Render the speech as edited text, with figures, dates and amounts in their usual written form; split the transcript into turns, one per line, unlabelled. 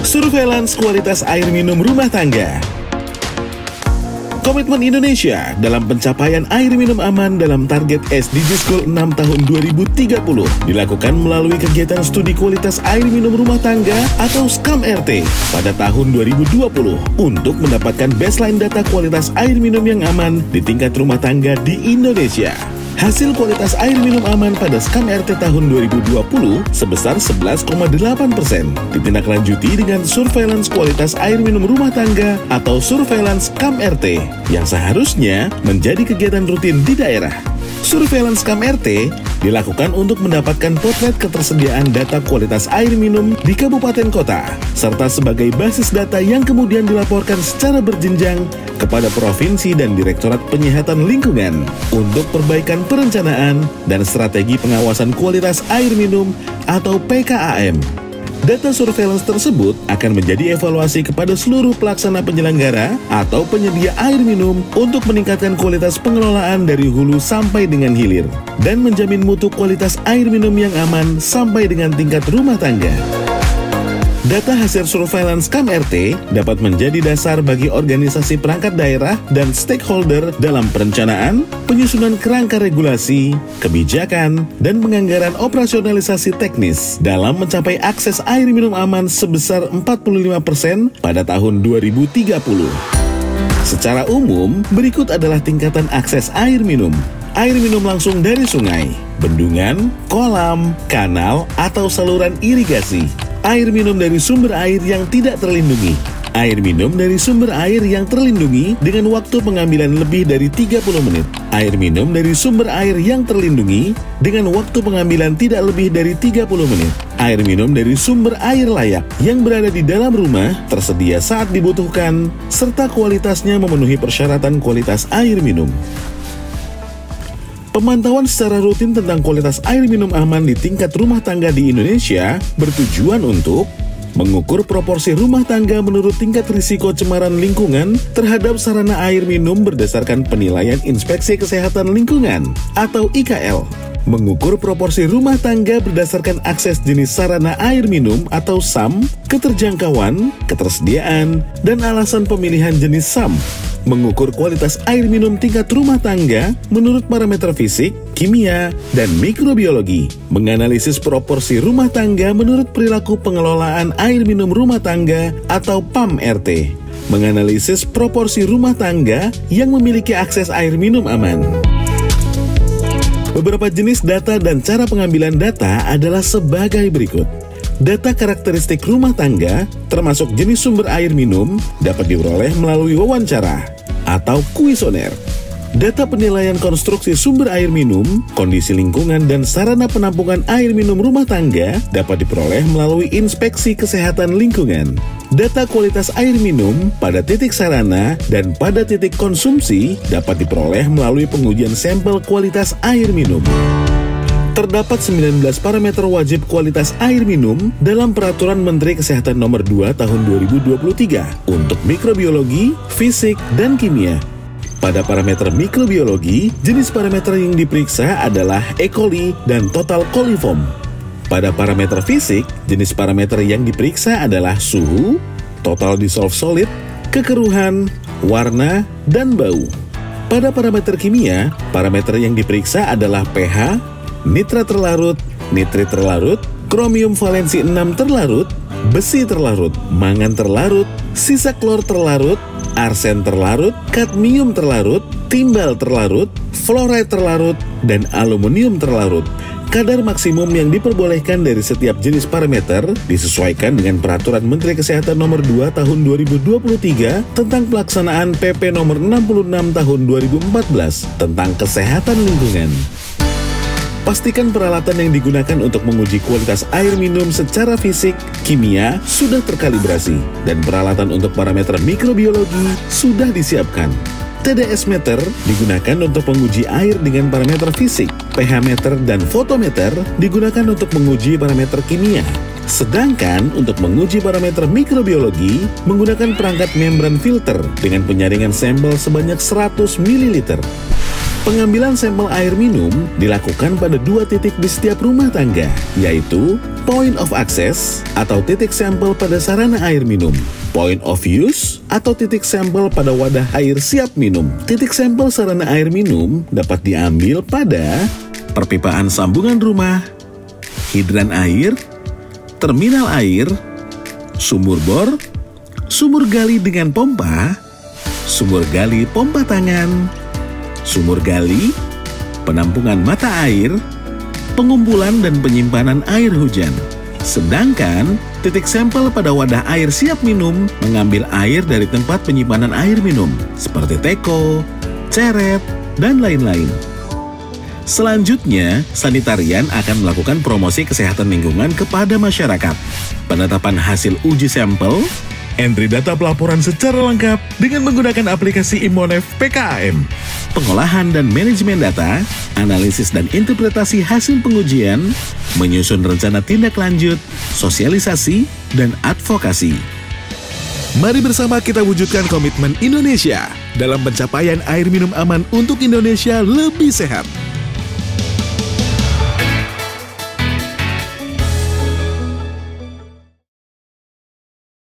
Surveillance kualitas air minum rumah tangga. Komitmen Indonesia dalam pencapaian air minum aman dalam target SDGs Goal 6 tahun 2030 dilakukan melalui kegiatan studi kualitas air minum rumah tangga atau SKAM-RT pada tahun 2020 untuk mendapatkan baseline data kualitas air minum yang aman di tingkat rumah tangga di Indonesia. Hasil kualitas air minum aman pada SKAM-RT tahun 2020 sebesar 11,8%, ditindaklanjuti dengan surveillance kualitas air minum rumah tangga atau surveillance SKAM-RT yang seharusnya menjadi kegiatan rutin di daerah. Surveillance SKAM-RT dilakukan untuk mendapatkan potret ketersediaan data kualitas air minum di kabupaten kota, serta sebagai basis data yang kemudian dilaporkan secara berjenjang kepada Provinsi dan Direktorat Penyihatan Lingkungan untuk perbaikan perencanaan dan strategi pengawasan kualitas air minum atau PKAM. Data surveillance tersebut akan menjadi evaluasi kepada seluruh pelaksana penyelenggara atau penyedia air minum untuk meningkatkan kualitas pengelolaan dari hulu sampai dengan hilir dan menjamin mutu kualitas air minum yang aman sampai dengan tingkat rumah tangga. Data hasil surveillance SKAM-RT dapat menjadi dasar bagi organisasi perangkat daerah dan stakeholder dalam perencanaan, penyusunan kerangka regulasi, kebijakan, dan penganggaran operasionalisasi teknis dalam mencapai akses air minum aman sebesar 45% pada tahun 2030. Secara umum, berikut adalah tingkatan akses air minum. Air minum langsung dari sungai, bendungan, kolam, kanal, atau saluran irigasi. Air minum dari sumber air yang tidak terlindungi. Air minum dari sumber air yang terlindungi dengan waktu pengambilan lebih dari 30 menit. Air minum dari sumber air yang terlindungi dengan waktu pengambilan tidak lebih dari 30 menit. Air minum dari sumber air layak yang berada di dalam rumah, tersedia saat dibutuhkan, serta kualitasnya memenuhi persyaratan kualitas air minum. Pemantauan secara rutin tentang kualitas air minum aman di tingkat rumah tangga di Indonesia bertujuan untuk mengukur proporsi rumah tangga menurut tingkat risiko cemaran lingkungan terhadap sarana air minum berdasarkan penilaian Inspeksi Kesehatan Lingkungan atau IKL, mengukur proporsi rumah tangga berdasarkan akses jenis sarana air minum atau SAM, keterjangkauan, ketersediaan, dan alasan pemilihan jenis SAM, mengukur kualitas air minum tingkat rumah tangga menurut parameter fisik, kimia, dan mikrobiologi, menganalisis proporsi rumah tangga menurut perilaku pengelolaan air minum rumah tangga atau PAM-RT, menganalisis proporsi rumah tangga yang memiliki akses air minum aman. Beberapa jenis data dan cara pengambilan data adalah sebagai berikut. Data karakteristik rumah tangga, termasuk jenis sumber air minum, dapat diperoleh melalui wawancara atau kuesioner. Data penilaian konstruksi sumber air minum, kondisi lingkungan, dan sarana penampungan air minum rumah tangga dapat diperoleh melalui Inspeksi Kesehatan Lingkungan. Data kualitas air minum pada titik sarana dan pada titik konsumsi dapat diperoleh melalui pengujian sampel kualitas air minum. Terdapat 19 parameter wajib kualitas air minum dalam Peraturan Menteri Kesehatan Nomor 2 Tahun 2023 untuk mikrobiologi, fisik, dan kimia. Pada parameter mikrobiologi, jenis parameter yang diperiksa adalah E. coli dan total coliform. Pada parameter fisik, jenis parameter yang diperiksa adalah suhu, total dissolved solid, kekeruhan, warna, dan bau. Pada parameter kimia, parameter yang diperiksa adalah pH, nitrat terlarut, nitrit terlarut, kromium valensi 6 terlarut, besi terlarut, mangan terlarut, sisa klor terlarut, arsen terlarut, kadmium terlarut, timbal terlarut, fluoride terlarut, dan aluminium terlarut. Kadar maksimum yang diperbolehkan dari setiap jenis parameter disesuaikan dengan Peraturan Menteri Kesehatan Nomor 2 Tahun 2023 tentang pelaksanaan PP Nomor 66 Tahun 2014 tentang kesehatan lingkungan. Pastikan peralatan yang digunakan untuk menguji kualitas air minum secara fisik, kimia sudah terkalibrasi, dan peralatan untuk parameter mikrobiologi sudah disiapkan. TDS meter digunakan untuk menguji air dengan parameter fisik, pH meter dan fotometer digunakan untuk menguji parameter kimia. Sedangkan untuk menguji parameter mikrobiologi menggunakan perangkat membran filter dengan penyaringan sampel sebanyak 100 ml. Pengambilan sampel air minum dilakukan pada 2 titik di setiap rumah tangga, yaitu point of access atau titik sampel pada sarana air minum, point of use atau titik sampel pada wadah air siap minum. Titik sampel sarana air minum dapat diambil pada perpipaan sambungan rumah, hidran air, terminal air, sumur bor, sumur gali dengan pompa, sumur gali pompa tangan, sumur gali, penampungan mata air, pengumpulan dan penyimpanan air hujan. Sedangkan titik sampel pada wadah air siap minum mengambil air dari tempat penyimpanan air minum seperti teko, ceret, dan lain-lain. Selanjutnya, sanitarian akan melakukan promosi kesehatan lingkungan kepada masyarakat. Penetapan hasil uji sampel, entry data pelaporan secara lengkap dengan menggunakan aplikasi Imonef PKAM, pengolahan dan manajemen data, analisis dan interpretasi hasil pengujian, menyusun rencana tindak lanjut, sosialisasi, dan advokasi. Mari bersama kita wujudkan komitmen Indonesia dalam pencapaian air minum aman untuk Indonesia lebih sehat.